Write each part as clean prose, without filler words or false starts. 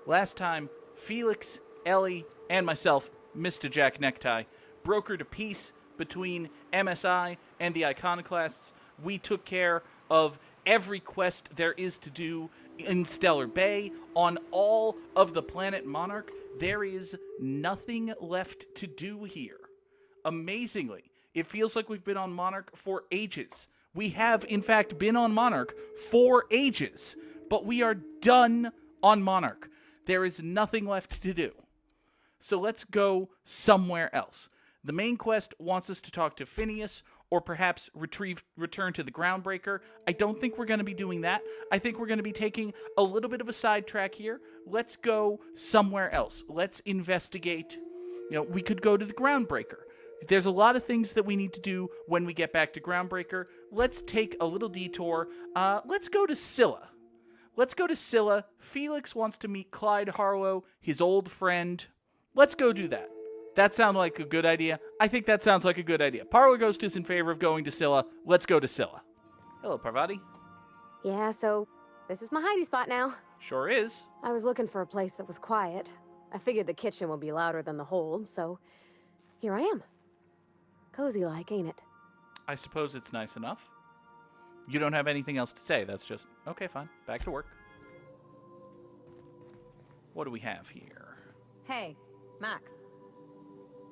Last time, Felix, Ellie, and myself, Mr. Jack Necktie, brokered a peace between MSI and the Iconoclasts. We took care of every quest there is to do in Stellar Bay. On all of the planet Monarch, there is nothing left to do here. Amazingly, it feels like we've been on Monarch for ages. We have, in fact, been on Monarch for ages, but we are done on Monarch. There is nothing left to do. So let's go somewhere else. The main quest wants us to talk to Phineas or perhaps return to the Groundbreaker. I don't think we're going to be doing that. I think we're going to be taking a little bit of a sidetrack here. Let's go somewhere else. Let's investigate. We could go to the Groundbreaker. There's a lot of things that we need to do when we get back to Groundbreaker. Let's take a little detour. Let's go to Scylla. Felix wants to meet Clyde Harlow, his old friend. Let's go do that. That sounds like a good idea. I think that sounds like a good idea. Parloghost is in favor of going to Scylla. Let's go to Scylla. Hello, Parvati. Yeah, so this is my hidey spot now. Sure is. I was looking for a place that was quiet. I figured the kitchen would be louder than the hold, so here I am. Cozy like, ain't it? I suppose it's nice enough. You don't have anything else to say. That's just, okay, fine. Back to work. What do we have here? Hey, Max.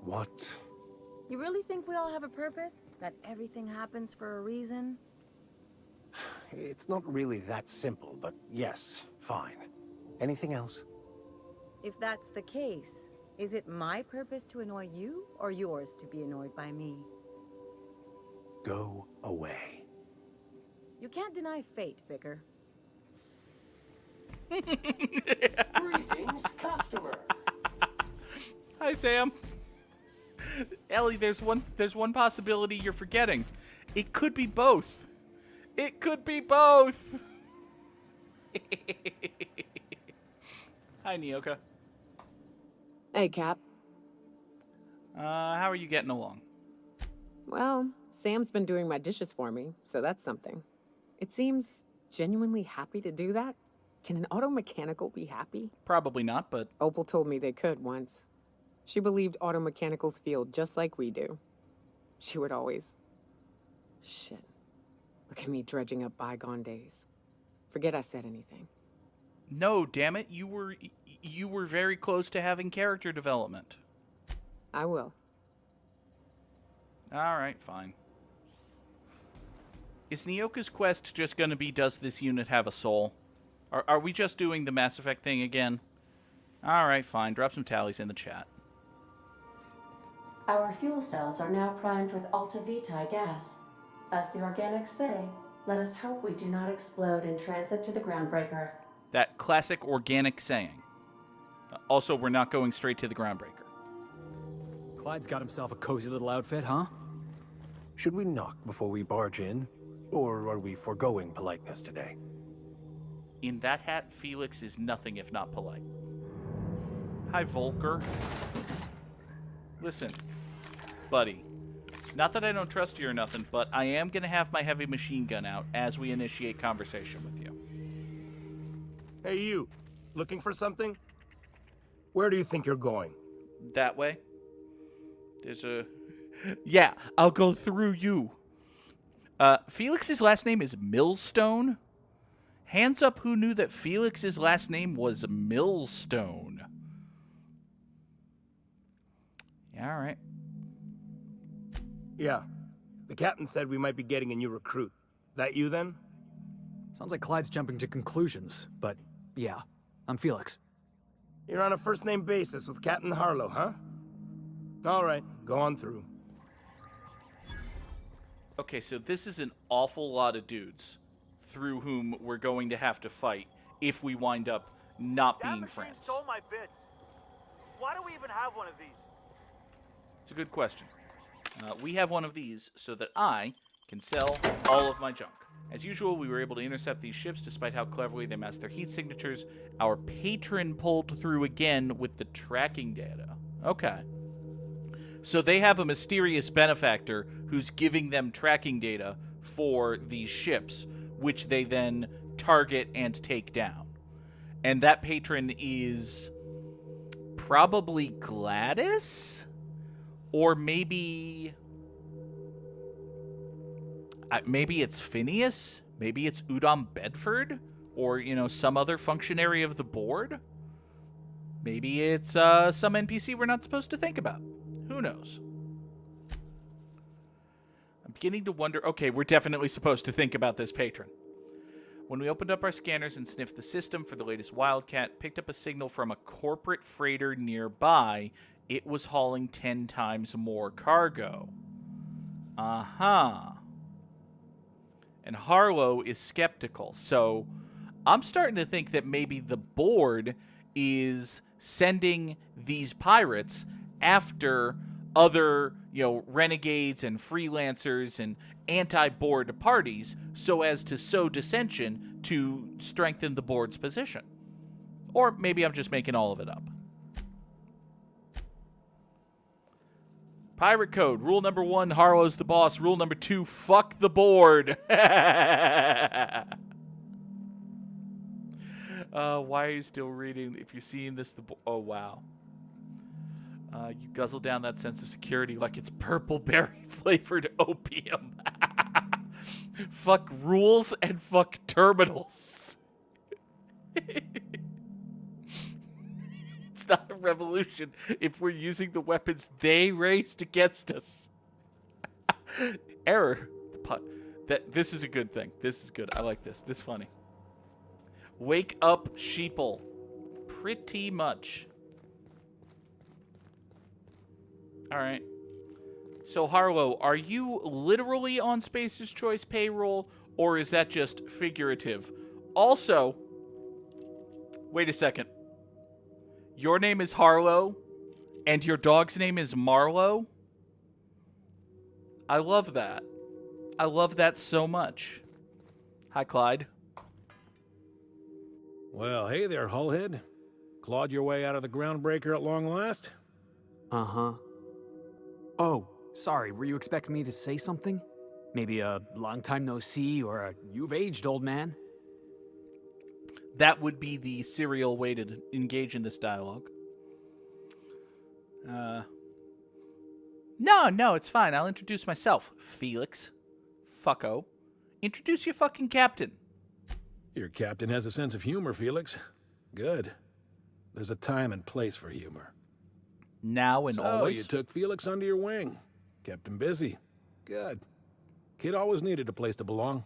What? You really think we all have a purpose? That everything happens for a reason? It's not really that simple, but yes, fine. Anything else? If that's the case, is it my purpose to annoy you, or yours to be annoyed by me? Go away. You can't deny fate, Vicar. Greetings, customer. Hi, Sam. Ellie, there's one possibility you're forgetting. It could be both. It could be both. Hi, Nyoka. Hey, Cap. How are you getting along? Well, Sam's been doing my dishes for me, so that's something. It seems genuinely happy to do that. Can an auto mechanical be happy? Probably not, but... Opal told me they could once. She believed auto mechanicals feel just like we do. She would always... Shit. Look at me dredging up bygone days. Forget I said anything. No, damn it. You were very close to having character development. I will. All right, fine. Is Nyoka's quest just going to be, does this unit have a soul? Are we just doing the Mass Effect thing again? All right, fine. Drop some tallies in the chat. Our fuel cells are now primed with Alta Vitae gas. As the organics say, let us hope we do not explode in transit to the Groundbreaker. That classic organic saying. Also, we're not going straight to the Groundbreaker. Clyde's got himself a cozy little outfit, huh? Should we knock before we barge in? Or are we foregoing politeness today? In that hat, Felix is nothing if not polite. Hi, Volker. Listen, buddy. Not that I don't trust you or nothing, but I am going to have my heavy machine gun out as we initiate conversation with you. Hey, you. Looking for something? Where do you think you're going? That way? There's a... Yeah, I'll go through you. Felix's last name is Millstone? Hands up who knew that Felix's last name was Millstone. Yeah, all right. Yeah. The captain said we might be getting a new recruit. That you, then? Sounds like Clyde's jumping to conclusions, but yeah, I'm Felix. You're on a first-name basis with Captain Harlow, huh? All right, go on through. Okay, so this is an awful lot of dudes through whom we're going to have to fight if we wind up not being friends. That stole my bits. Why do we even have one of these? It's a good question. We have one of these so that I can sell all of my junk. As usual, we were able to intercept these ships despite how cleverly they masked their heat signatures. Our patron pulled through again with the tracking data. Okay. So they have a mysterious benefactor who's giving them tracking data for these ships, which they then target and take down. And that patron is probably Gladys? Or maybe it's Phineas? Maybe it's Udom Bedford? Or, some other functionary of the board? Maybe it's some NPC we're not supposed to think about. Who knows? I'm beginning to wonder... Okay, we're definitely supposed to think about this patron. When we opened up our scanners and sniffed the system for the latest Wildcat, picked up a signal from a corporate freighter nearby, it was hauling 10 times more cargo. Uh-huh. And Harlow is skeptical, so I'm starting to think that maybe the board is sending these pirates after other, renegades and freelancers and anti-board parties so as to sow dissension to strengthen the board's position. Or maybe I'm just making all of it up. Pirate code. Rule number 1, Harlow's the boss. Rule number 2, fuck the board. Why are you still reading? If you're seeing this, oh, wow. You guzzle down that sense of security like it's purple berry flavored opium. Fuck rules and fuck terminals. It's not a revolution if we're using the weapons they raised against us. Error. This is a good thing. This is good. I like this. This is funny. Wake up, sheeple. Pretty much. All right. So, Harlow, are you literally on Spacer's Choice payroll, or is that just figurative? Also, wait a second. Your name is Harlow, and your dog's name is Marlowe? I love that. I love that so much. Hi, Clyde. Well, hey there, Hullhead. Clawed your way out of the groundbreaker at long last? Uh-huh. Oh, sorry, were you expecting me to say something? Maybe a long time no see, or a you've aged, old man? That would be the serial way to engage in this dialogue. No, it's fine. I'll introduce myself. Felix. Fucko. Introduce your fucking captain. Your captain has a sense of humor, Felix. Good. There's a time and place for humor. Now and always. You took Felix under your wing. Kept him busy. Good. Kid always needed a place to belong.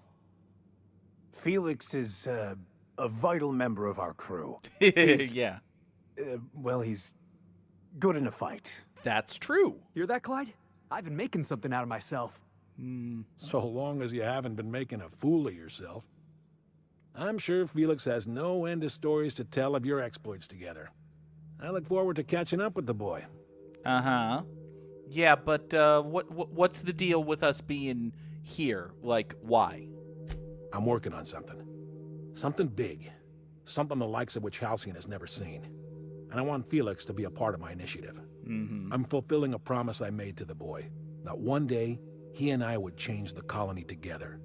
Felix is a vital member of our crew. Yeah. Well, he's good in a fight. That's true. Hear that, Clyde? I've been making something out of myself. So long as you haven't been making a fool of yourself. I'm sure Felix has no end of stories to tell of your exploits together. I look forward to catching up with the boy. Uh-huh. Yeah, but what's the deal with us being here? Like, why? I'm working on something. Something big. Something the likes of which Halcyon has never seen. And I want Felix to be a part of my initiative. Mm-hmm. I'm fulfilling a promise I made to the boy. That one day, he and I would change the colony together.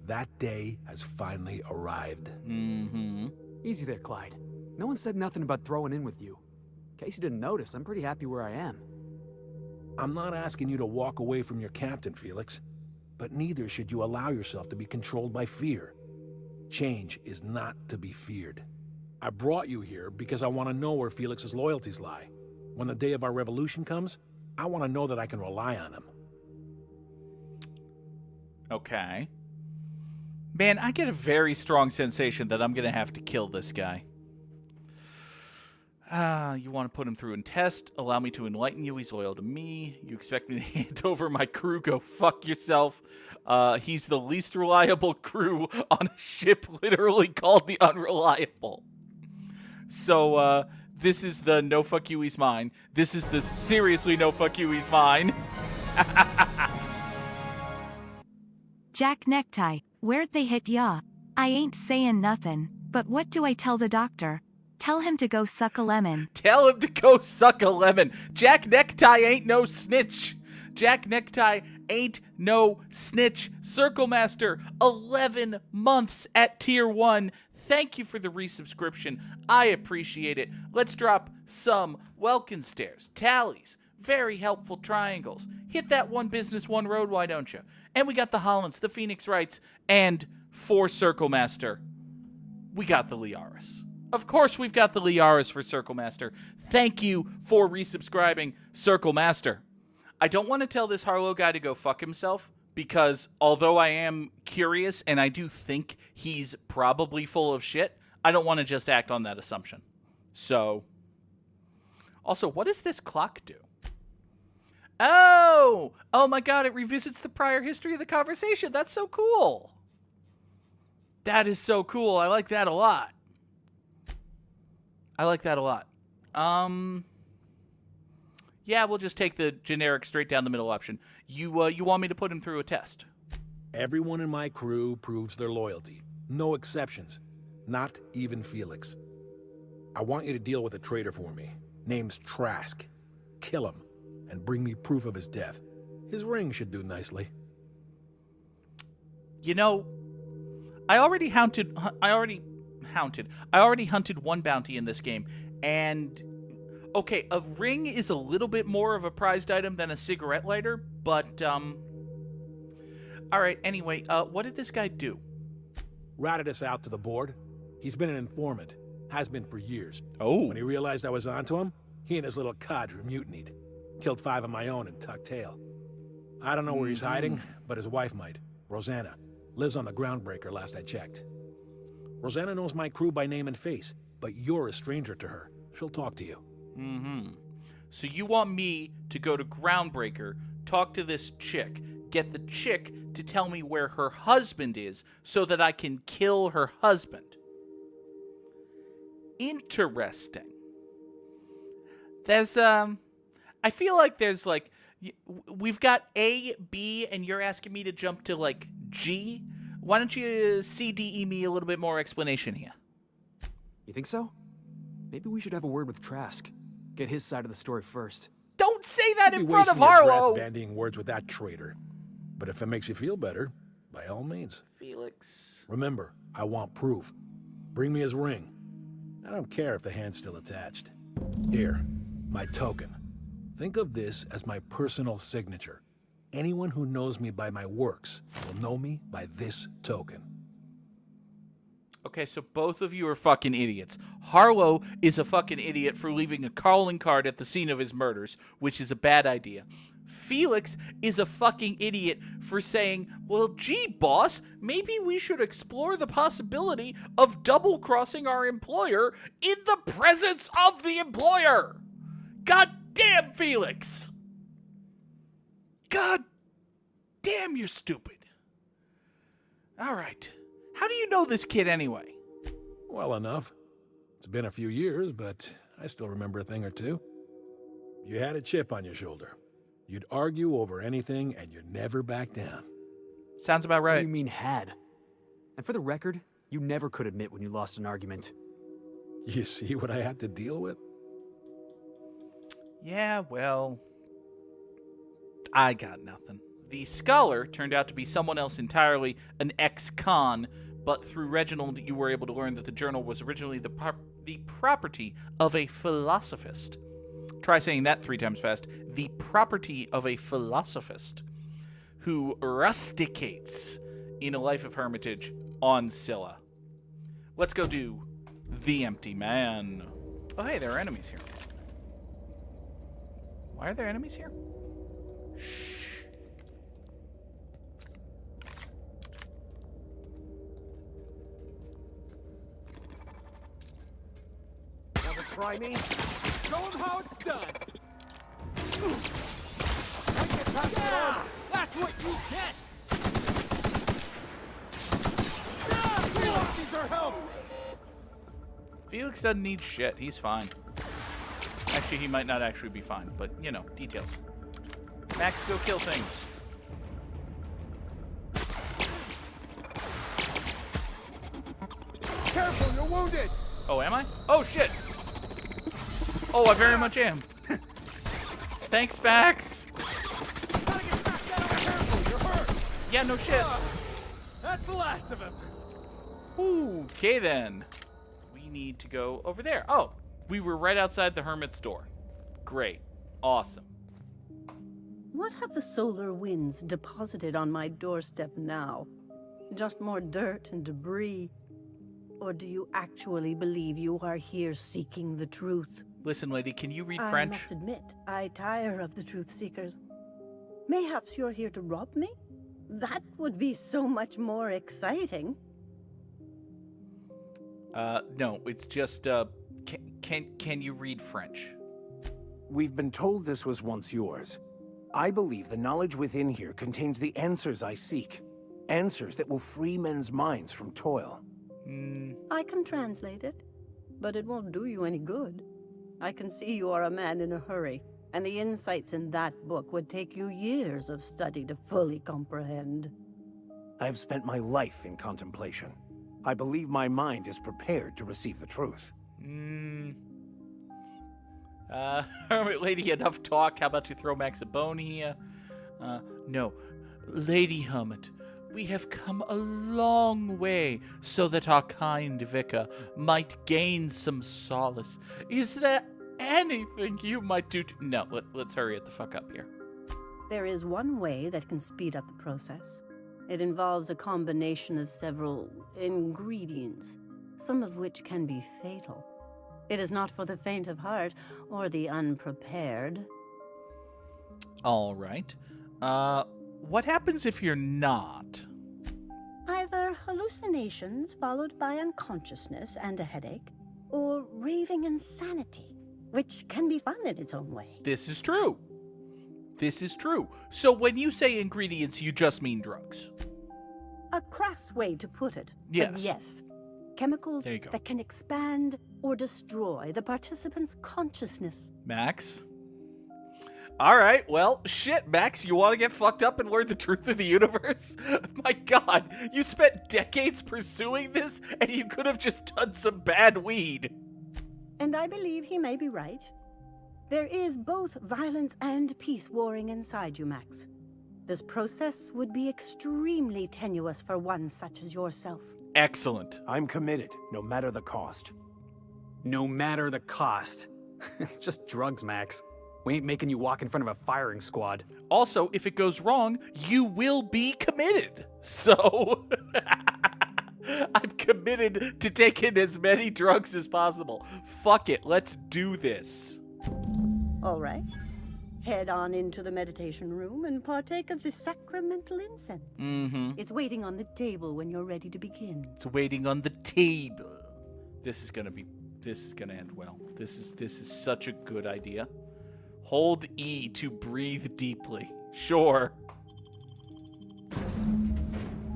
That day has finally arrived. Mm-hmm. Easy there, Clyde. No one said nothing about throwing in with you. In case you didn't notice, I'm pretty happy where I am. I'm not asking you to walk away from your captain, Felix. But neither should you allow yourself to be controlled by fear. Change is not to be feared. I brought you here because I want to know where Felix's loyalties lie. When the day of our revolution comes, I want to know that I can rely on him. Okay. Man, I get a very strong sensation that I'm going to have to kill this guy. You want to put him through a test? Allow me to enlighten you. He's loyal to me. You expect me to hand over my crew? Go fuck yourself. He's the least reliable crew on a ship literally called the Unreliable. So, this is the no fuck you, he's mine. This is the seriously no fuck you, he's mine. Jack Necktie, where'd they hit ya? I ain't saying nothing, but what do I tell the doctor? Tell him to go suck a lemon. Tell him to go suck a lemon. Jack Necktie ain't no snitch. Jack Necktie ain't no snitch. Circle Master, 11 months at Tier 1. thank you for the resubscription. I appreciate it. Let's drop some welcome stairs, tallies, very helpful triangles. Hit that one business, one road, why don't you? And we got the Hollands, the Phoenix Wrights, and for Circle Master, we got the Liaris. Of course we've got the Liaris for Circle Master. Thank you for resubscribing, Circle Master. I don't want to tell this Harlow guy to go fuck himself, because although I am curious and I do think he's probably full of shit, I don't want to just act on that assumption. So, also, what does this clock do? Oh my god, it revisits the prior history of the conversation. That's so cool. That is so cool. I like that a lot. Yeah, we'll just take the generic straight down the middle option. You want me to put him through a test? Everyone in my crew proves their loyalty. No exceptions. Not even Felix. I want you to deal with a traitor for me. Name's Trask. Kill him, and bring me proof of his death. His ring should do nicely. You know, I already hunted one bounty in this game, and okay, a ring is a little bit more of a prized item than a cigarette lighter, but all right, anyway, what did this guy do? Ratted us out to the board. He's been an informant. Has been for years. Oh. When he realized I was onto him, he and his little cadre mutinied. Killed 5 of my own and tucked tail. I don't know where he's hiding, but his wife might. Rosanna. Lives on the Groundbreaker last I checked. Rosanna knows my crew by name and face, but you're a stranger to her. She'll talk to you. So you want me to go to Groundbreaker, talk to this chick, get the chick to tell me where her husband is so that I can kill her husband. Interesting. There's, I feel like there's, like, we've got A, B, and you're asking me to jump to, like, G? Why don't you CDE me a little bit more explanation here? You think so? Maybe we should have a word with Trask. Get his side of the story first. Don't say that in You'd be front of wasting your Harlow! breath bandying words with that traitor. But if it makes you feel better, by all means. Felix. Remember, I want proof. Bring me his ring. I don't care if the hand's still attached. Here, my token. Think of this as my personal signature. Anyone who knows me by my works will know me by this token. Okay, so both of you are fucking idiots. Harlow is a fucking idiot for leaving a calling card at the scene of his murders, which is a bad idea. Felix is a fucking idiot for saying, well, gee, boss, maybe we should explore the possibility of double-crossing our employer in the presence of the employer. God damn, Felix! God damn, you're stupid. All right. How do you know this kid anyway? Well enough. It's been a few years, but I still remember a thing or two. You had a chip on your shoulder. You'd argue over anything, and you'd never back down. Sounds about What right. do you mean had? And for the record, you never could admit when you lost an argument. You see what I had to deal with? Yeah, well, I got nothing. The scholar turned out to be someone else entirely, an ex-con, but through Reginald you were able to learn that the journal was originally the property of a philosophist. Try saying that 3 times fast. The property of a philosophist who rusticates in a life of hermitage on Scylla. Let's go do The Empty Man. Oh, hey, there are enemies here. Why are there enemies here? Shh. Never try me. Show him how it's done. That's what you get. Felix needs our help. Felix doesn't need shit. He's fine. Actually, he might not actually be fine, but, you know, details. Max, go kill things. Careful, you're wounded. Oh, am I? Oh, shit. Oh, I very much am. Thanks, Fax. Gotta get back down. Careful, you're hurt. Yeah, no shit. That's the last of him. Okay, then. We need to go over there. Oh, we were right outside the hermit's door. Great. Awesome. What have the solar winds deposited on my doorstep now? Just more dirt and debris? Or do you actually believe you are here seeking the truth? Listen, lady, can you read French? I must admit, I tire of the truth seekers. Mayhaps you're here to rob me? That would be so much more exciting. No, it's just, can you read French? We've been told this was once yours. I believe the knowledge within here contains the answers I seek. Answers that will free men's minds from toil. I can translate it, but it won't do you any good. I can see you are a man in a hurry, and the insights in that book would take you years of study to fully comprehend. I have spent my life in contemplation. I believe my mind is prepared to receive the truth. Hermit lady, enough talk. How about you throw Max a bone here? No. Lady Hermit, we have come a long way so that our kind vicar might gain some solace. Is there anything you might do to... No, let's hurry it the fuck up here. There is one way that can speed up the process. It involves a combination of several ingredients, some of which can be fatal. It is not for the faint of heart or the unprepared. All right. What happens if you're not? Either hallucinations followed by unconsciousness and a headache, or raving insanity, which can be fun in its own way. This is true. This is true. So when you say ingredients, you just mean drugs? A crass way to put it. Yes. But yes. Chemicals There you go. that can expand or destroy the participant's consciousness. Max? All right, well, shit, Max, you want to get fucked up and learn the truth of the universe? My God, you spent decades pursuing this, and you could have just done some bad weed. And I believe he may be right. There is both violence and peace warring inside you, Max. This process would be extremely tenuous for one such as yourself. Excellent. I'm committed, no matter the cost. No matter the cost. It's just drugs, Max. We ain't making you walk in front of a firing squad. Also, if it goes wrong, you will be committed. So, I'm committed to taking as many drugs as possible. Fuck it, let's do this. All right. Head on into the meditation room and partake of the sacramental incense. Mm-hmm. It's waiting on the table when you're ready to begin. It's waiting on the table. This is gonna end well. This is such a good idea. Hold E to breathe deeply. Sure.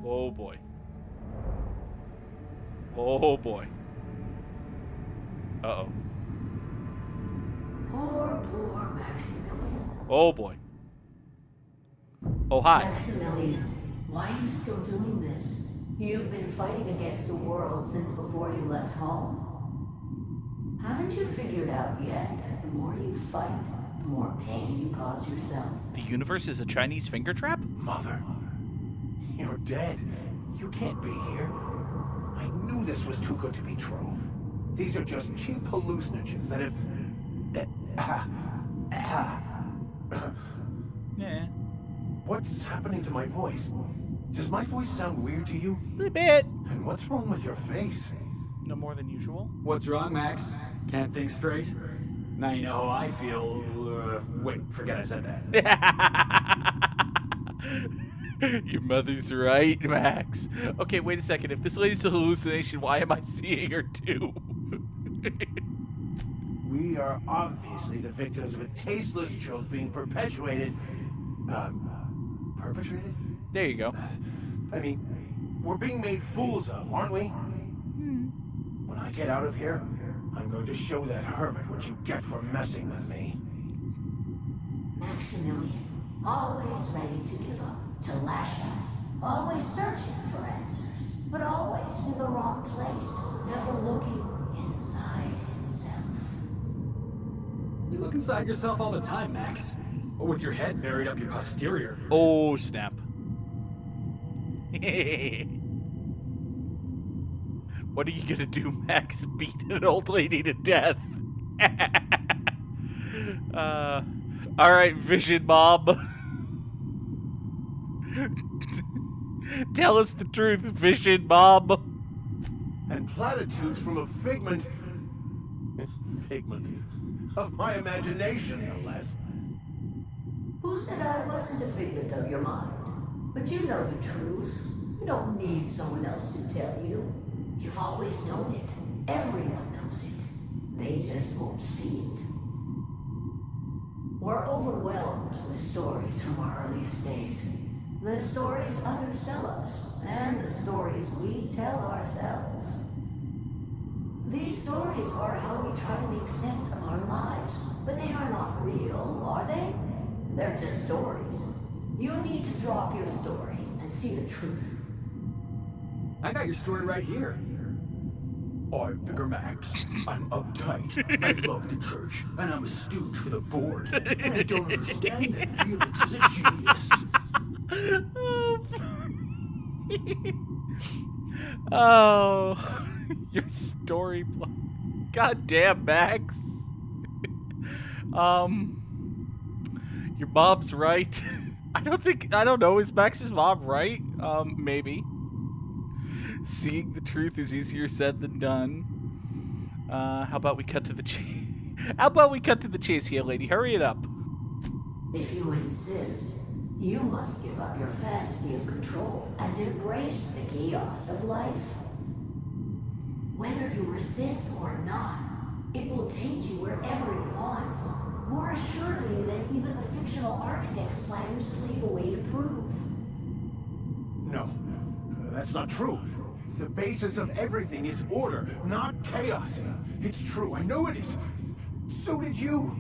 Oh boy. Oh boy. Uh-oh. Poor Maximilian. Oh boy. Oh, hi. Maximilian, why are you still doing this? You've been fighting against the world since before you left home. Haven't you figured out yet that the more you fight, the more pain you cause yourself? The universe is a Chinese finger trap? Mother, you're dead. You can't be here. I knew this was too good to be true. These are just cheap hallucinogens that have... Yeah. What's happening to my voice? Does my voice sound weird to you? A bit. And what's wrong with your face? No more than usual. What's wrong, Max? Can't think straight? Now you know how I feel. Wait, forget I said that. Your mother's right, Max. Okay, wait a second. If this lady's a hallucination, why am I seeing her too? We are obviously the victims of a tasteless joke being perpetuated. Perpetrated? There you go. I mean, we're being made fools of, aren't we? When I get out of here, I'm going to show that hermit what you get for messing with me. Maximilian, always ready to give up, to lash out, always searching for answers, but always in the wrong place, never looking inside himself. You look inside yourself all the time, Max. Or with your head buried up your posterior. Oh, snap. What are you gonna do, Max? Beat an old lady to death? Alright, Vision Mob. Tell us the truth, Vision Mob. And platitudes from a figment of my imagination, no less. Who said I wasn't a figment of your mind? But you know the truth. You don't need someone else to tell you. You've always known it. Everyone knows it. They just won't see it. We're overwhelmed with stories from our earliest days. The stories others tell us, and the stories we tell ourselves. These stories are how we try to make sense of our lives, but they are not real, are they? They're just stories. You need to drop your story and see the truth. I got your story right here. I'm Vicar Max. I'm uptight. I love the church, and I'm a stooge for the board. And I don't understand that Felix is a genius. Oh, your story. God damn, Max. Your mom's right. I don't know, is Max's mom right? Maybe. Seeing the truth is easier said than done. How about we cut to the chase? How about we cut to the chase here, lady? Hurry it up. If you insist, you must give up your fantasy of control and embrace the chaos of life. Whether you resist or not, it will take you wherever it wants, more assuredly than even the fictional architect's planners slave away to prove. No, that's not true. The basis of everything is order, not chaos. It's true, I know it is. So did you.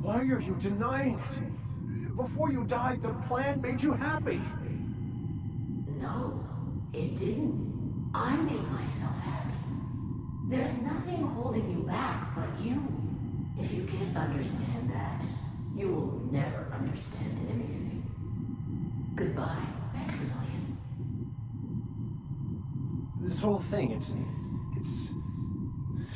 Why are you denying it? Before you died, the plan made you happy. No, it didn't. I made myself happy. There's nothing holding you back but you. If you can't understand that, you will never understand anything. Goodbye, Maximilian. This whole thing, it's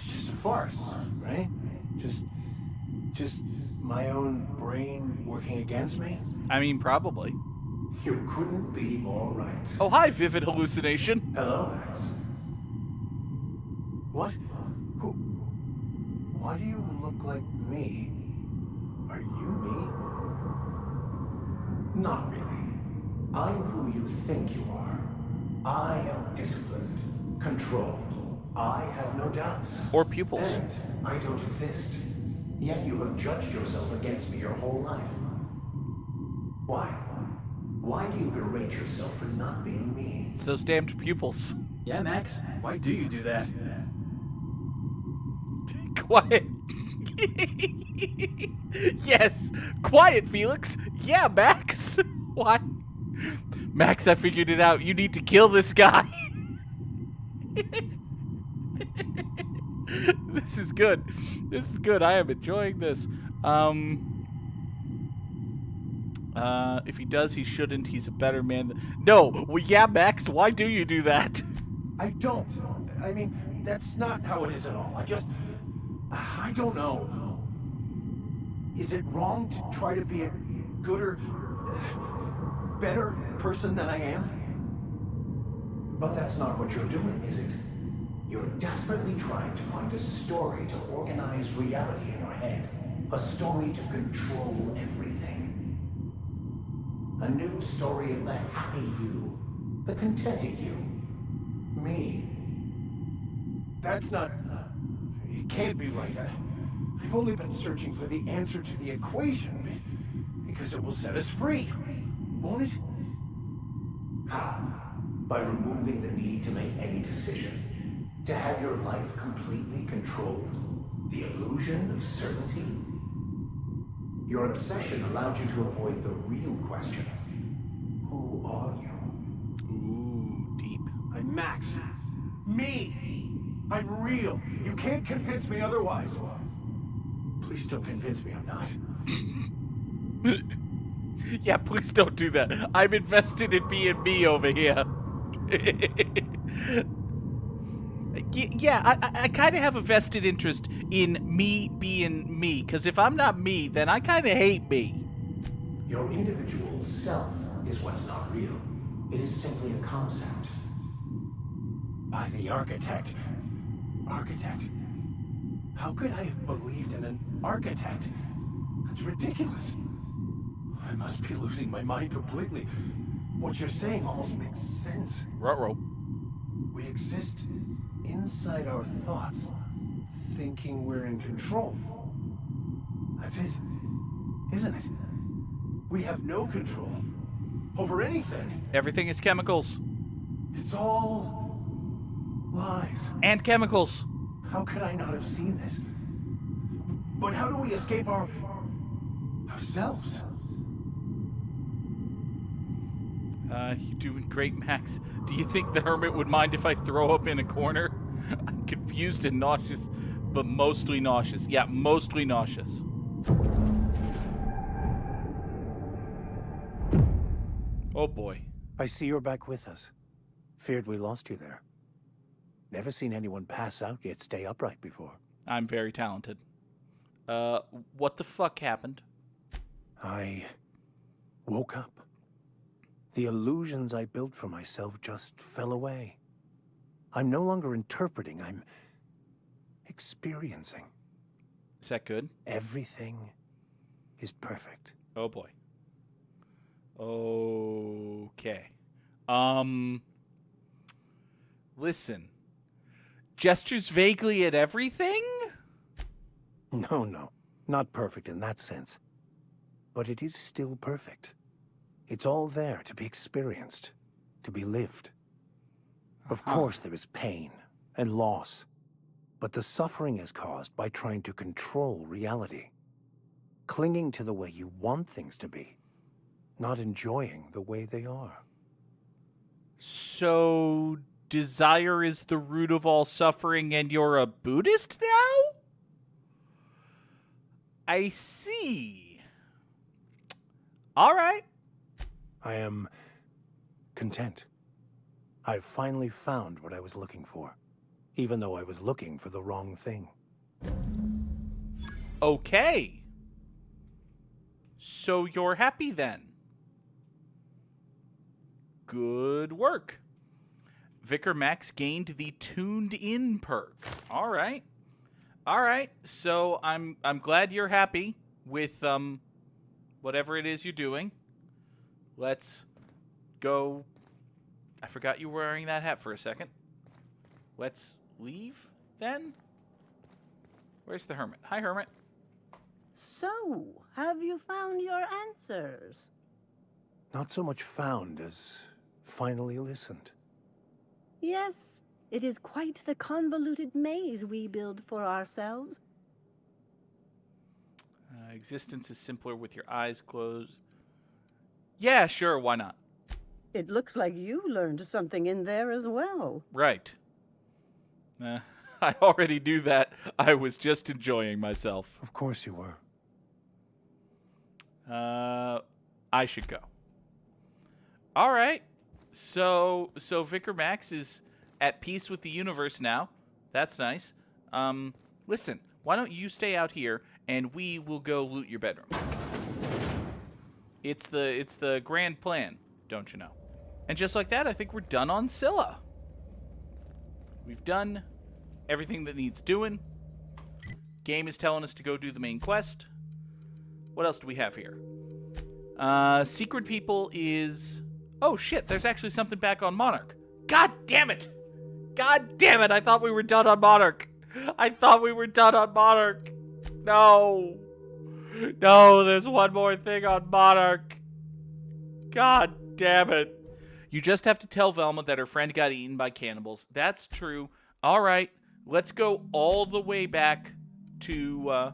just a farce, right? Just my own brain working against me? I mean, probably. You couldn't be more right. Oh, hi, vivid hallucination. Hello, Max. What? Who? Why do you look like me? Are you me? Not really. I'm who you think you are. I am disciplined, controlled. I have no doubts. Or pupils. And I don't exist. Yet you have judged yourself against me your whole life. Why? Why do you berate yourself for not being me? It's those damned pupils. Yeah, Max. Why do you do that? Quiet. Yes. Quiet, Felix. Yeah, Max. Why? Max, I figured it out. You need to kill this guy. This is good. This is good. I am enjoying this. If he does, he shouldn't. He's a better man. No. Well, yeah, Max. Why do you do that? I don't. I mean, that's not how it is at all. I don't know. Is it wrong to try to be a gooder, better person than I am? But that's not what you're doing, is it? You're desperately trying to find a story to organize reality in your head. A story to control everything. A new story of the happy you, the contented you. Me. That's not... It can't be right. I've only been searching for the answer to the equation because it will set us free, won't it? How? By removing the need to make any decision. To have your life completely controlled. The illusion of certainty. Your obsession allowed you to avoid the real question. Who are you? Ooh, deep. I'm Max. Me! I'm real. You can't convince me otherwise. Please don't convince me I'm not. Yeah, please don't do that. I'm invested in being me over here. Yeah, I kind of have a vested interest in me being me, because if I'm not me, then I kind of hate me. Your individual self is what's not real. It is simply a concept. By the architect. Architect? How could I have believed in an architect? That's ridiculous. I must be losing my mind completely. What you're saying almost makes sense. Ruh-roh. We exist inside our thoughts, thinking we're in control. That's it, isn't it? We have no control over anything. Everything is chemicals. It's all lies. And chemicals. How could I not have seen this? But how do we escape ourselves? You're doing great, Max. Do you think the hermit would mind if I throw up in a corner? I'm confused and nauseous, but mostly nauseous. Yeah, mostly nauseous. Oh boy. I see you're back with us. Feared we lost you there. Never seen anyone pass out yet stay upright before. I'm very talented. What the fuck happened? I woke up. The illusions I built for myself just fell away. I'm no longer interpreting, I'm experiencing. Is that good? Everything is perfect. Oh boy. Okay. Listen. Gestures vaguely at everything? No. Not perfect in that sense. But it is still perfect. It's all there to be experienced, to be lived. Of course there is pain and loss, but the suffering is caused by trying to control reality, clinging to the way you want things to be, not enjoying the way they are. So, desire is the root of all suffering and you're a Buddhist now? I see. All right. I am content. I've finally found what I was looking for, even though I was looking for the wrong thing. Okay. So you're happy then. Good work. Vicar Max gained the Tuned In perk. All right. All right. So I'm glad you're happy with whatever it is you're doing. Let's go. I forgot you were wearing that hat for a second. Let's leave then. Where's the hermit? Hi, hermit. So, have you found your answers? Not so much found as finally listened. Yes, it is quite the convoluted maze we build for ourselves. Existence is simpler with your eyes closed. Yeah, sure, why not? It looks like you learned something in there as well. Right. I already knew that. I was just enjoying myself. Of course you were. I should go. All right. So Vicar Max is at peace with the universe now. That's nice. Listen, why don't you stay out here and we will go loot your bedroom? It's the grand plan, don't you know? And just like that, I think we're done on Scylla. We've done everything that needs doing. Game is telling us to go do the main quest. What else do we have here? Secret People is... Oh, shit, there's actually something back on Monarch. God damn it! God damn it, I thought we were done on Monarch. I thought we were done on Monarch. No. No, there's one more thing on Monarch. God damn it. You just have to tell Velma that her friend got eaten by cannibals. That's true. All right, let's go all the way back to...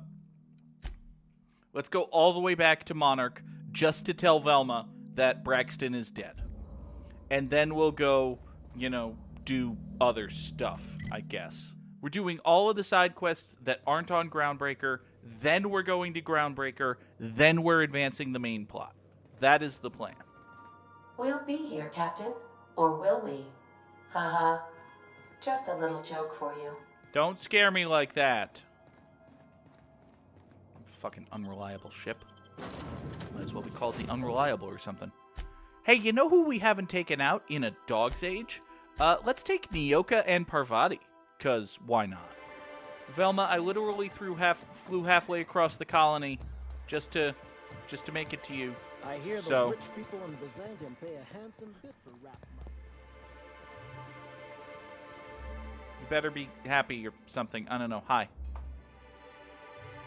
let's go all the way back to Monarch just to tell Velma that Braxton is dead. And then we'll go, you know, do other stuff, I guess. We're doing all of the side quests that aren't on Groundbreaker, then we're going to Groundbreaker, then we're advancing the main plot. That is the plan. We'll be here, Captain. Or will we? Haha. Just a little joke for you. Don't scare me like that. Fucking unreliable ship. Might as well be called the Unreliable or something. Hey, you know who we haven't taken out in a dog's age? Let's take Nyoka and Parvati. 'Cause why not? Velma, I literally flew halfway across the colony just to make it to you. I hear those rich people in Byzantium pay a handsome bit for rap money. You better be happy or something. I don't know. Hi.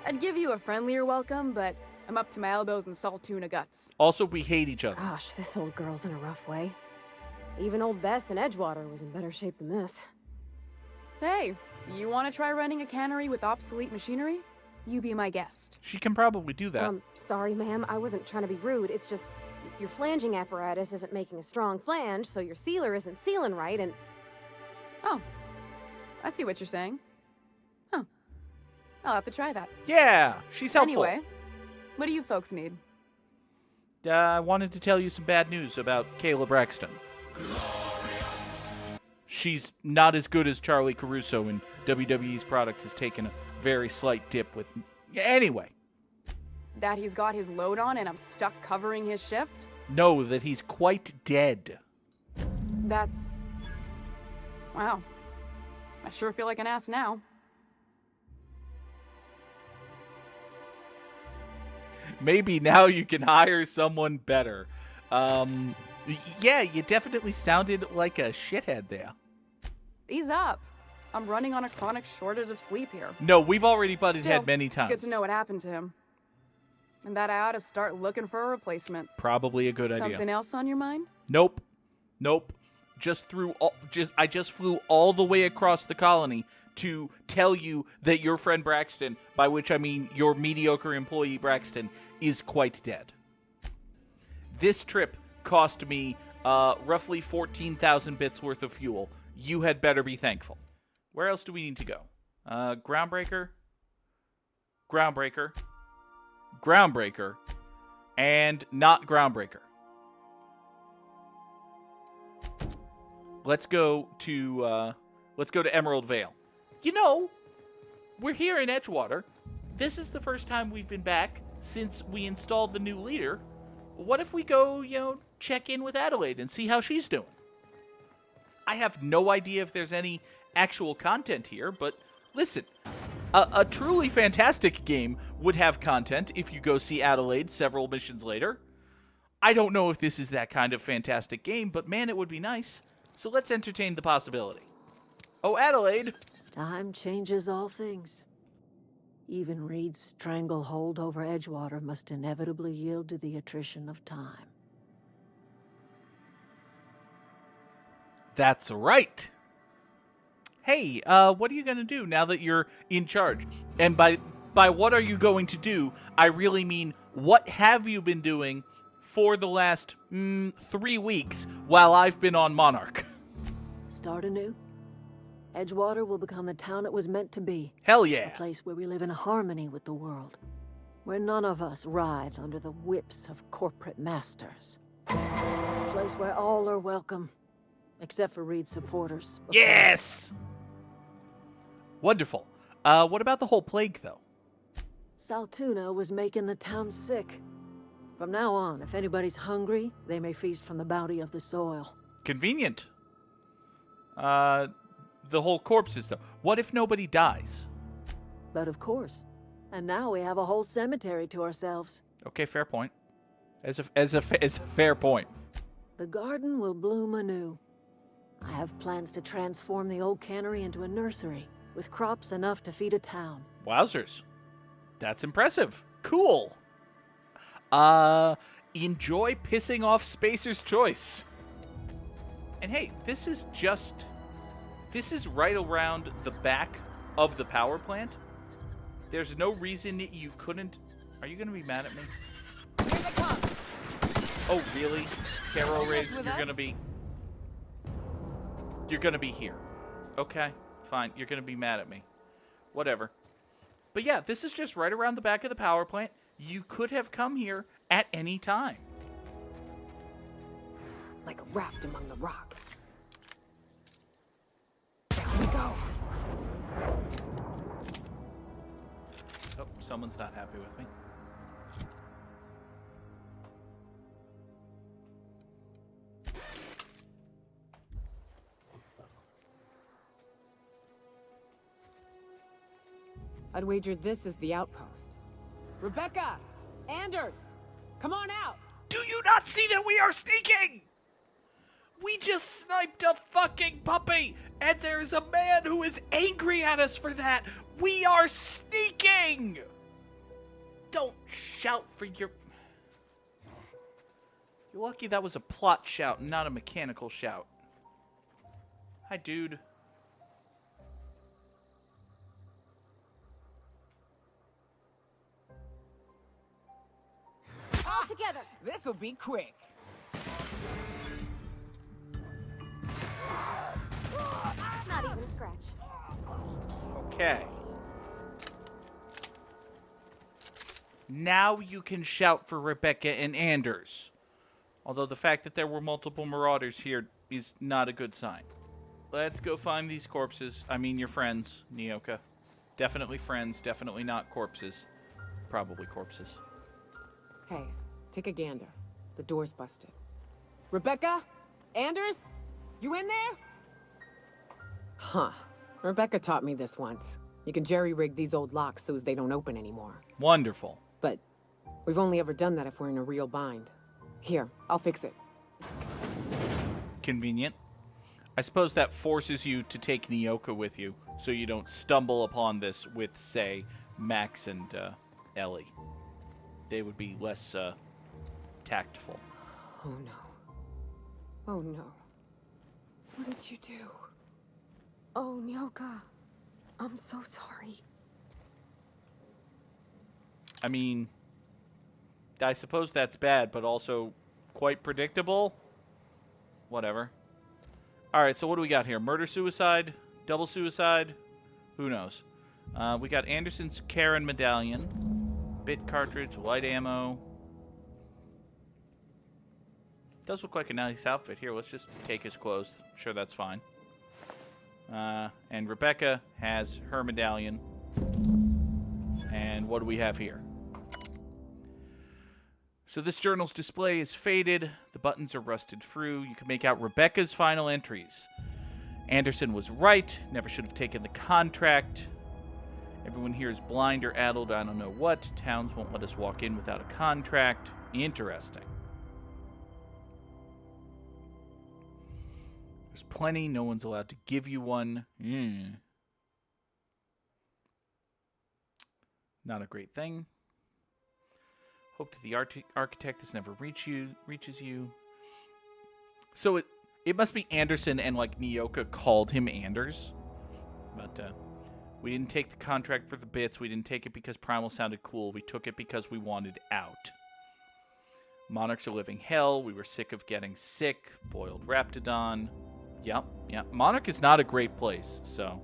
I'd give you a friendlier welcome, but I'm up to my elbows in salt tuna guts. Also, we hate each other. Gosh, this old girl's in a rough way. Even old Bess in Edgewater was in better shape than this. Hey, you want to try running a cannery with obsolete machinery? You be my guest. She can probably do that. Sorry, ma'am. I wasn't trying to be rude. It's just your flanging apparatus isn't making a strong flange, so your sealer isn't sealing right, and... Oh, I see what you're saying. Huh. I'll have to try that. Yeah, she's helpful. Anyway, what do you folks need? I wanted to tell you some bad news about Kayla Braxton. She's not as good as Charlie Caruso, and WWE's product has taken a very slight dip with... Anyway. That he's got his load on and I'm stuck covering his shift? No, that he's quite dead. That's... Wow. I sure feel like an ass now. Maybe now you can hire someone better. Yeah, you definitely sounded like a shithead there. Ease up. I'm running on a chronic shortage of sleep here. No, we've already butted Still, head many times. It's good to know what happened to him. And that I ought to start looking for a replacement. Probably a good idea. Something else on your mind? Nope. I just flew all the way across the colony to tell you that your friend Braxton, by which I mean your mediocre employee Braxton, is quite dead. This trip cost me roughly 14,000 bits worth of fuel. You had better be thankful. Where else do we need to go? Groundbreaker, and not Groundbreaker. Let's go to Emerald Vale. You know, we're here in Edgewater. This is the first time we've been back since we installed the new leader. What if we go, check in with Adelaide and see how she's doing? I have no idea if there's any actual content here, but listen, a truly fantastic game would have content if you go see Adelaide several missions later. I don't know if this is that kind of fantastic game, but man, it would be nice. So let's entertain the possibility. Oh, Adelaide! Time changes all things. Even Reed's stranglehold over Edgewater must inevitably yield to the attrition of time. That's right. Hey, what are you going to do now that you're in charge? And by what are you going to do, I really mean what have you been doing for the last 3 weeks while I've been on Monarch? Start anew. Edgewater will become the town it was meant to be. Hell yeah. A place where we live in harmony with the world. Where none of us writhe under the whips of corporate masters. A place where all are welcome. Except for Reed supporters. Yes! Wonderful. What about the whole plague, though? Saltuna was making the town sick. From now on, if anybody's hungry, they may feast from the bounty of the soil. Convenient. The whole corpses, though. What if nobody dies? But of course. And now we have a whole cemetery to ourselves. Okay, fair point. As a fair point. The garden will bloom anew. I have plans to transform the old cannery into a nursery, with crops enough to feed a town. Wowzers. That's impressive. Cool. Enjoy pissing off Spacer's Choice. And hey, this is right around the back of the power plant. There's no reason you couldn't... Are you going to be mad at me? Here they come. Oh, really? Tarot Rays, you're going to be... You're going to be here. Okay, fine. You're going to be mad at me. Whatever. But yeah, this is just right around the back of the power plant. You could have come here at any time. Like a raft among the rocks. someone's not happy with me. I'd wager this is the outpost. Rebecca! Anders! Come on out! Do you not see that we are sneaking? We just sniped a fucking puppy, and there's a man who is angry at us for that. We are sneaking! Don't shout for your... You're lucky that was a plot shout, not a mechanical shout. Hi, dude. All together! This'll be quick. Not even a scratch. Okay. Now you can shout for Rebecca and Anders. Although the fact that there were multiple marauders here is not a good sign. Let's go find these corpses. I mean your friends, Nyoka. Definitely friends, definitely not corpses. Probably corpses. Hey, take a gander. The door's busted. Rebecca? Anders? You in there? Huh. Rebecca taught me this once. You can jerry-rig these old locks so as they don't open anymore. Wonderful. But we've only ever done that if we're in a real bind. Here, I'll fix it. Convenient. I suppose that forces you to take Nyoka with you, so you don't stumble upon this with, say, Max and Ellie. They would be less tactful. Oh no. Oh no. What did you do? Oh, Nyoka. I'm so sorry. I mean, I suppose that's bad, but also quite predictable. Whatever. Alright, so what do we got here? Murder-suicide? Double-suicide? Who knows? We got Anderson's Karen medallion. Bit cartridge, light ammo. Does look like a nice outfit. Here, let's just take his clothes. I'm sure that's fine. And Rebecca has her medallion. And what do we have here? So this journal's display is faded. The buttons are rusted through. You can make out Rebecca's final entries. Anderson was right. Never should have taken the contract. Everyone here is blind or addled. I don't know what. Towns won't let us walk in without a contract. Interesting. There's plenty. No one's allowed to give you one. Not a great thing. Hope that the architect has never reaches you. So it must be Anderson and like Nyoka called him Anders. But we didn't take the contract for the bits. We didn't take it because Primal sounded cool. We took it because we wanted out. Monarch's a living hell. We were sick of getting sick. Boiled Raptidon. Yep. Monarch is not a great place, so.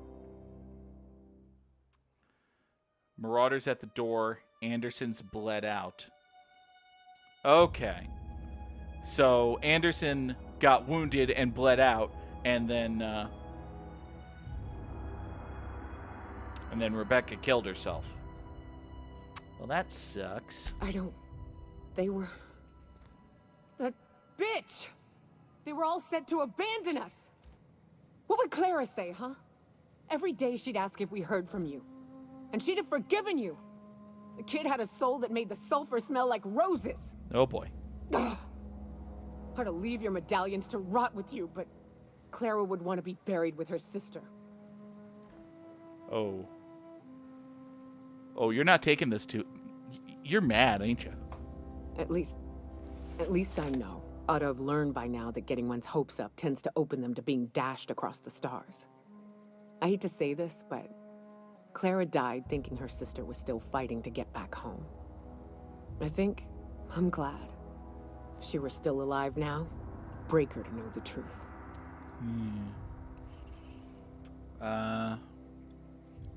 Marauders at the door. Anderson's bled out. Okay. So Anderson got wounded and bled out, and then Rebecca killed herself. Well, that sucks. They were... That bitch! They were all set to abandon us! What would Clara say, huh? Every day she'd ask if we heard from you. And she'd have forgiven you. The kid had a soul that made the sulfur smell like roses. Oh boy. Ugh. I'd leave your medallions to rot with you, but Clara would want to be buried with her sister. Oh, you're not taking this too... You're mad, ain't you? At least I know. Ought to have learned by now that getting one's hopes up tends to open them to being dashed across the stars. I hate to say this, but Clara died thinking her sister was still fighting to get back home. I'm glad. If she were still alive now, it'd break her to know the truth.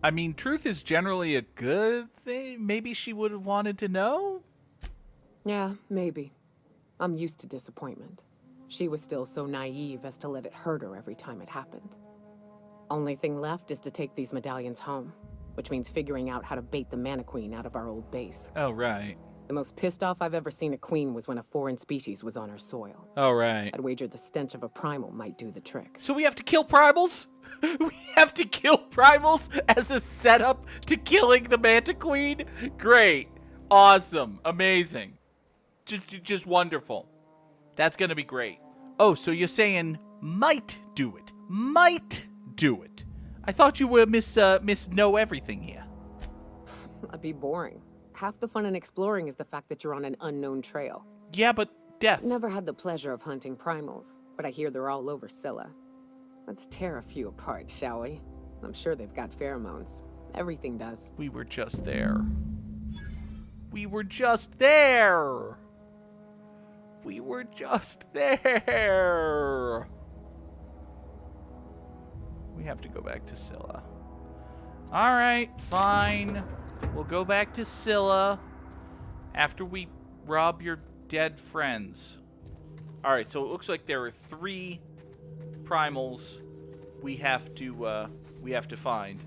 I mean, truth is generally a good thing. Maybe she would have wanted to know? Yeah, maybe. I'm used to disappointment. She was still so naive as to let it hurt her every time it happened. Only thing left is to take these medallions home. which means figuring out how to bait the mana queen out of our old base. Oh, right. The most pissed off I've ever seen a queen was when a foreign species was on her soil. Oh, right. I'd wager the stench of a primal might do the trick. So we have to kill primals? We have to kill primals as a setup to killing the Manta Queen? Great. Awesome. Amazing. Just wonderful. That's gonna be great. Oh, so you're saying might do it. Might do it. I thought you were Miss Know Everything here. That'd be boring. Half the fun in exploring is the fact that you're on an unknown trail. Yeah, but death. Never had the pleasure of hunting primals, but I hear they're all over Scylla. Let's tear a few apart, shall we? I'm sure they've got pheromones. Everything does. We were just there. We were just there. We were just there. We have to go back to Scylla. All right, fine. We'll go back to Scylla after we rob your dead friends. All right, so it looks like there are 3 primals we have to find,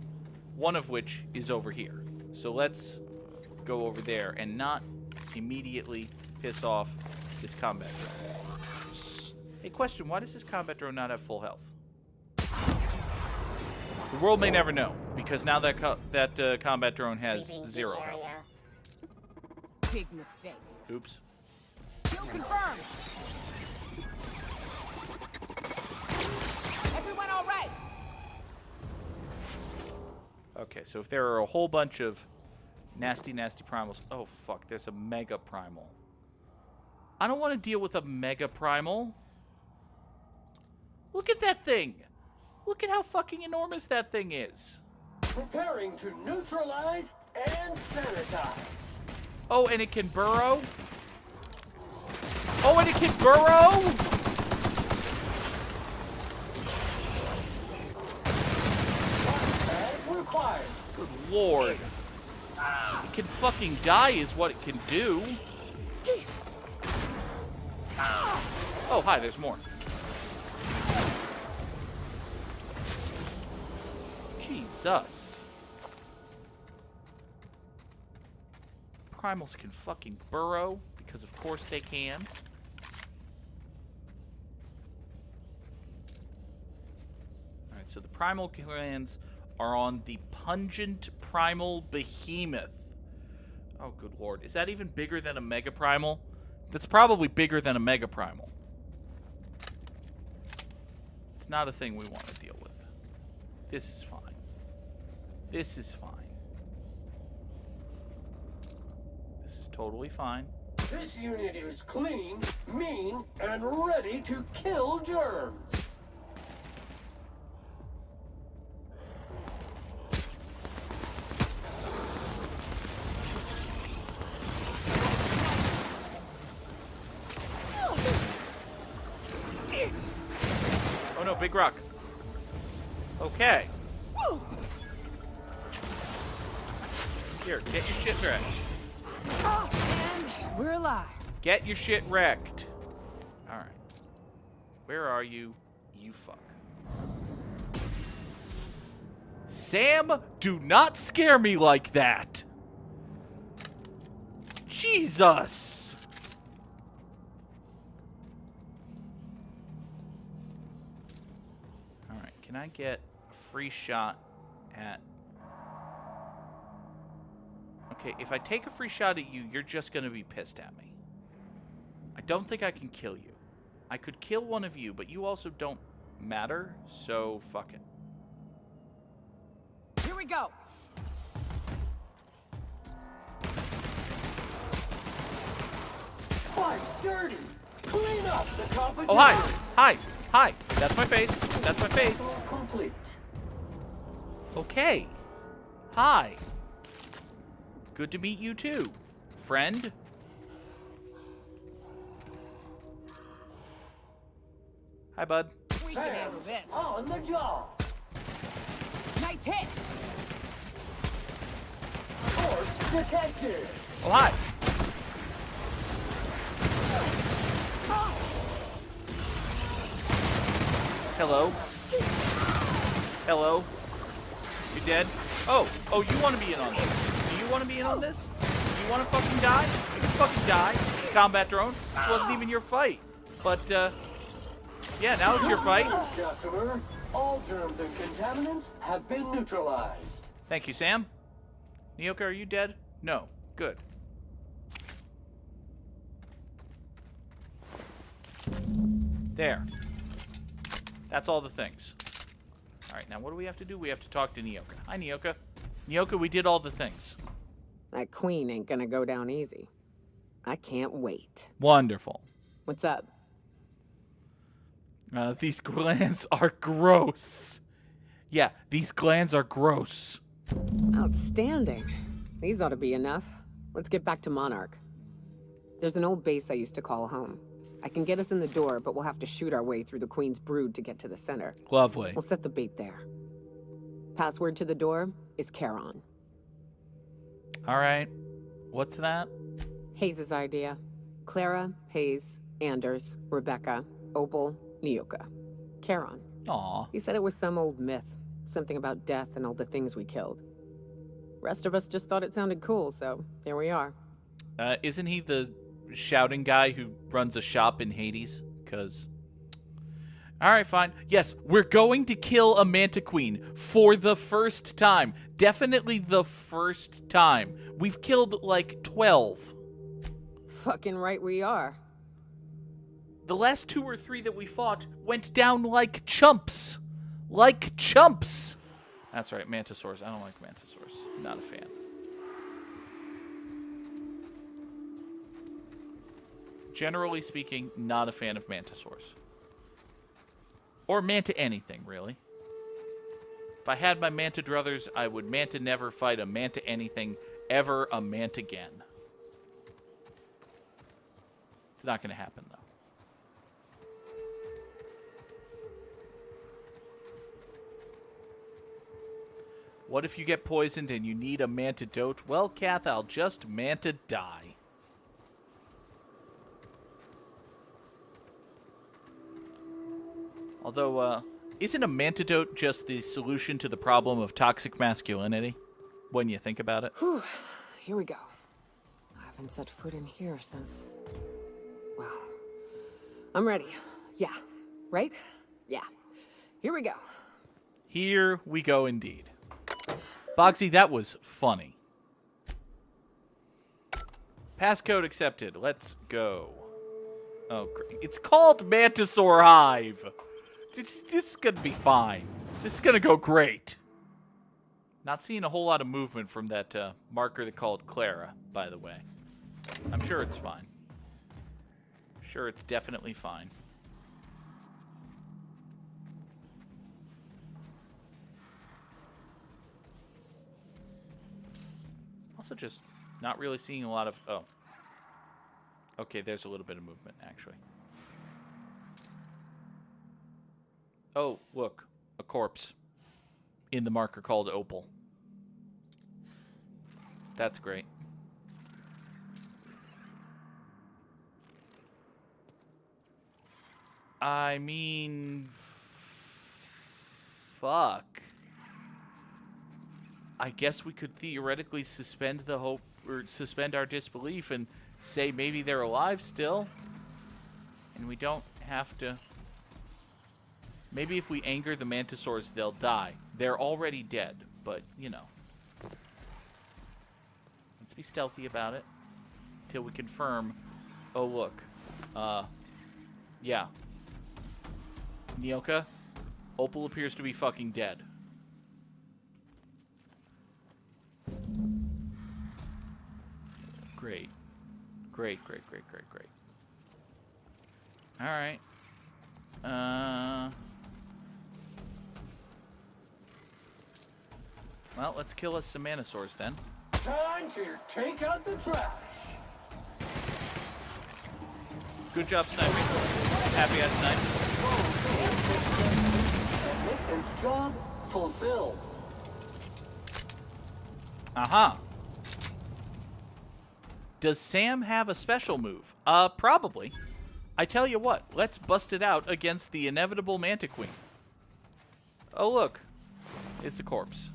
one of which is over here. So let's go over there and not immediately piss off this combat drone. Hey, question, why does this combat drone not have full health? The world may never know, because now that combat drone has 0 health. Big mistake. Oops. Kill confirmed. Everyone all right? Okay, so if there are a whole bunch of nasty, nasty primals... Oh, fuck, there's a mega primal. I don't want to deal with a mega primal. Look at that thing. Look at how fucking enormous that thing is. Preparing to neutralize and sanitize. Oh, and it can burrow? Oh, and it can burrow? Required. Good lord. It can fucking die is what it can do. Oh, hi, there's more. Jesus. Primals can fucking burrow, because of course they can. Alright, so the primal glands are on the pungent primal behemoth. Oh, good lord. Is that even bigger than a mega primal? That's probably bigger than a mega primal. It's not a thing we want to deal with. This is fine. This is fine. This is totally fine. This unit is clean, mean, and ready to kill germs. Oh no, big rock. Okay. Here, get your shit wrecked. And we're alive. Get your shit wrecked. Alright. Where are you, you fuck? Sam, do not scare me like that. Jesus. Alright, can I get a free shot at... Okay, if I take a free shot at you, you're just gonna be pissed at me. I don't think I can kill you. I could kill one of you, but you also don't matter, so fuck it. Here we go. Fight dirty. Clean up the competition. Oh, hi. Hi. Hi. That's my face. That's my face. Complete. Okay. Hi. Good to meet you too, friend. Hi, bud. We can handle this. On the job. Nice hit. Corpse detected. Oh, hi. Hello. Hello. You dead? Oh, you want to be in on this? Do you want to be in on this? Do you want to fucking die? You can fucking die. Combat drone. This wasn't even your fight. But, yeah, now it's your fight. Customer, all germs and contaminants have been neutralized. Thank you, Sam. Nyoka, are you dead? No. Good. There. That's all the things. Alright, now what do we have to do? We have to talk to Nyoka. Hi, Nyoka. Nyoka, we did all the things. That queen ain't gonna go down easy. I can't wait. Wonderful. What's up? These glands are gross. Yeah, these glands are gross. Outstanding. These ought to be enough. Let's get back to Monarch. There's an old base I used to call home. I can get us in the door, but we'll have to shoot our way through the Queen's brood to get to the center. Lovely. We'll set the bait there. Password to the door is Charon. All right. What's that? Hayes' idea. Clara, Hayes, Anders, Rebecca, Opal, Nyoka. Charon. Aw. He said it was some old myth. Something about death and all the things we killed. Rest of us just thought it sounded cool, so here we are. Isn't he the shouting guy who runs a shop in Hades? Because... Alright, fine. Yes, we're going to kill a Manta Queen for the first time. Definitely the first time. We've killed, like, 12. Fucking right we are. The last 2 or 3 that we fought went down like chumps. Like chumps! That's right, Mantisaurs. I don't like Mantisaurs. Not a fan. Generally speaking, not a fan of Mantisaurs. Or Manta anything, really. If I had my Manta druthers, I would Manta never fight a Manta anything, ever a Manta again. It's not going to happen, though. What if you get poisoned and you need a mantidote? Well, Kath, I'll just Manta die. Although, isn't a mantidote just the solution to the problem of toxic masculinity? When you think about it. Whew. Here we go. I haven't set foot in here since... Well, I'm ready. Yeah. Right? Yeah. Here we go. Here we go indeed. Boxy, that was funny. Passcode accepted. Let's go. Oh, great. It's called Mantisaur Hive. This is going to be fine. This is going to go great. Not seeing a whole lot of movement from that marker they called Clara, by the way. I'm sure it's fine. Sure, it's definitely fine. Also just not really seeing a lot of... Oh. Okay, there's a little bit of movement, actually. Oh, look. A corpse. In the marker called Opal. That's great. I mean... Fuck. I guess we could theoretically suspend the hope, or suspend our disbelief and say maybe they're alive still. And we don't have to... Maybe if we anger the Mantisaurs, they'll die. They're already dead, but, you know. Let's be stealthy about it. Till we confirm. Oh, look. Yeah. Nyoka, Opal appears to be fucking dead. Great. Great, great, great, great, great. Alright. Well, let's kill us some Mantisaurs then. Time to take out the trash. Good job sniping. Happy I sniped. Maintenance job fulfilled. Aha. Does Sam have a special move? Probably. I tell you what, let's bust it out against the inevitable Manta Queen. Oh, look. It's a corpse.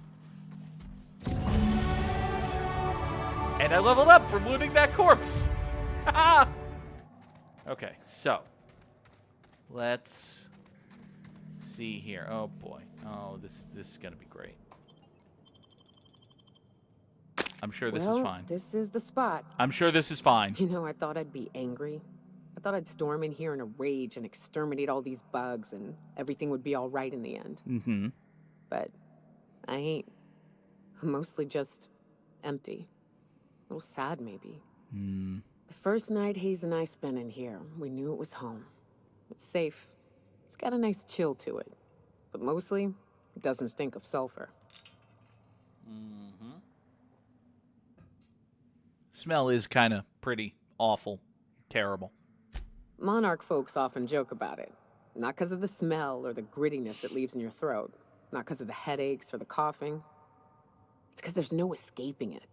And I leveled up from looting that corpse. Okay, so let's see here. Oh boy. Oh, this is gonna be great. I'm sure this is fine. This is the spot. I'm sure this is fine. You know, I thought I'd be angry. I thought I'd storm in here in a rage and exterminate all these bugs and everything would be all right in the end. Mm-hmm. But I ain't. I'm mostly just empty. A little sad, maybe. Hmm. The first night Hayes and I spent in here, we knew it was home. It's safe. It's got a nice chill to it. But mostly, it doesn't stink of sulfur. Mm-hmm. Smell is kind of pretty awful, terrible. Monarch folks often joke about it. Not because of the smell or the grittiness it leaves in your throat. Not because of the headaches or the coughing. It's because there's no escaping it.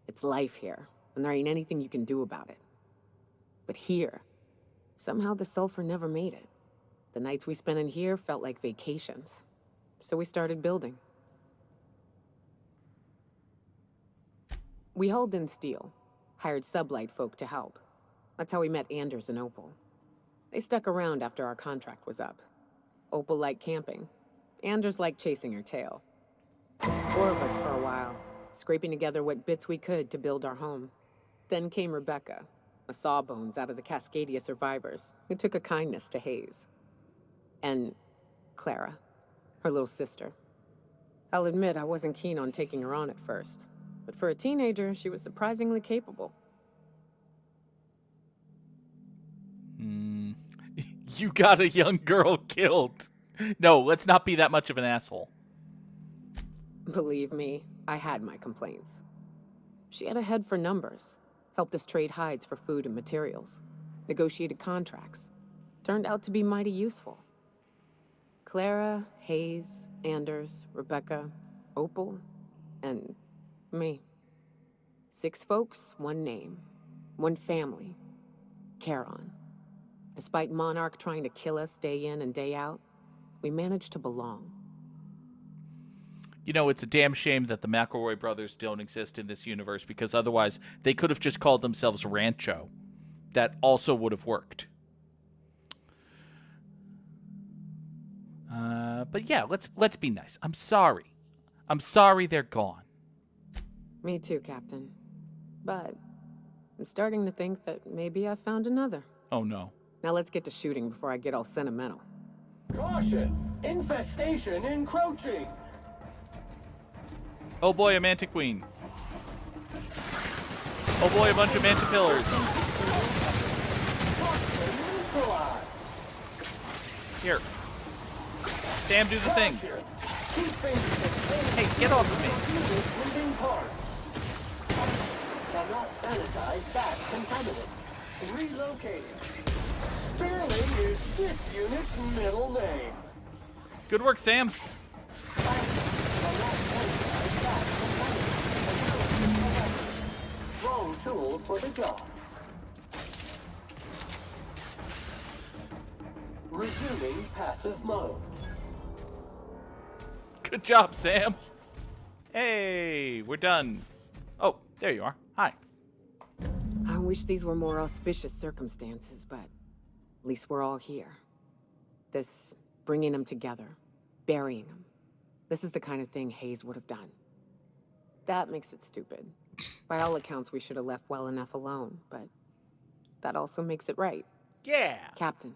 It's life here, and there ain't anything you can do about it. But here, somehow the sulfur never made it. The nights we spent in here felt like vacations. So we started building. We hauled in steel, hired sublight folk to help. That's how we met Anders and Opal. They stuck around after our contract was up. Opal liked camping. Anders liked chasing her tail. 4 of us for a while, scraping together what bits we could to build our home. Then came Rebecca, a sawbones out of the Cascadia survivors, who took a kindness to Hayes. And Clara, her little sister. I'll admit I wasn't keen on taking her on at first, but for a teenager, she was surprisingly capable. You got a young girl killed. No, let's not be that much of an asshole. Believe me, I had my complaints. She had a head for numbers, helped us trade hides for food and materials, negotiated contracts. Turned out to be mighty useful. Clara, Hayes, Anders, Rebecca, Opal, and me. 6 folks, 1 name, 1 family. Charon. Despite Monarch trying to kill us day in and day out, we managed to belong. You know, it's a damn shame that the McElroy brothers don't exist in this universe, because otherwise they could have just called themselves Rancho. That also would have worked. But yeah, let's be nice. I'm sorry. I'm sorry they're gone. Me too, Captain. But I'm starting to think that maybe I found another. Oh no. Now let's get to shooting before I get all sentimental. Caution! Infestation encroaching! Oh boy, a Mantiqueen. Oh boy, a bunch of Mantipillars. Here. Sam, do the thing. Hey, get off of me. Cannot sanitize that contaminant. Relocating. Sterling is this unit's middle name. Good work, Sam. Wrong tool for the job. Resuming passive mode. Good job, Sam. Hey, we're done. Oh, there you are. Hi. I wish these were more auspicious circumstances, but at least we're all here. This bringing them together, burying them. This is the kind of thing Hayes would have done. That makes it stupid. By all accounts, we should have left well enough alone, but that also makes it right. Yeah. Captain,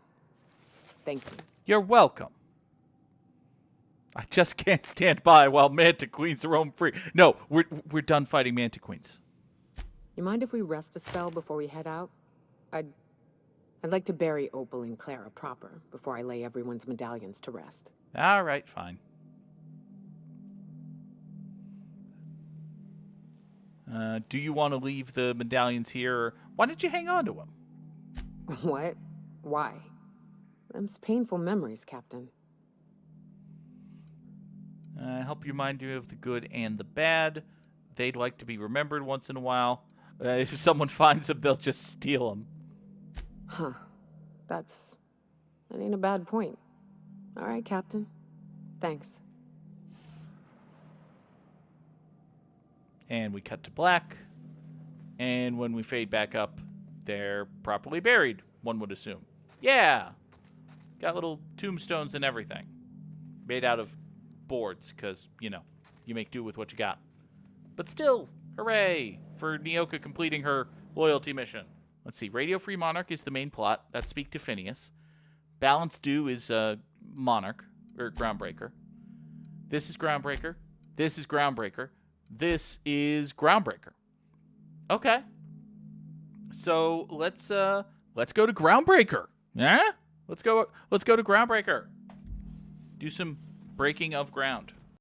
thank you. You're welcome. I just can't stand by while Mantiqueens roam free. No, we're done fighting Mantiqueens. You mind if we rest a spell before we head out? I'd like to bury Opal and Clara proper before I lay everyone's medallions to rest. All right, fine. Do you want to leave the medallions here, or why don't you hang on to them? What? Why? Them's painful memories, Captain. Help you remind you of the good and the bad. They'd like to be remembered once in a while. If someone finds them, they'll just steal them. Huh. That ain't a bad point. All right, Captain. Thanks. And we cut to black. And when we fade back up, they're properly buried, one would assume. Yeah. Got little tombstones and everything. Made out of boards, because, you know, you make do with what you got. But still, hooray for Nyoka completing her loyalty mission. Let's see. Radio Free Monarch is the main plot. That's Speak to Phineas. Balance Due is Monarch, or Groundbreaker. This is Groundbreaker. This is Groundbreaker. This is Groundbreaker. Okay. So let's go to Groundbreaker. Yeah? Let's go to Groundbreaker. Do some breaking of ground.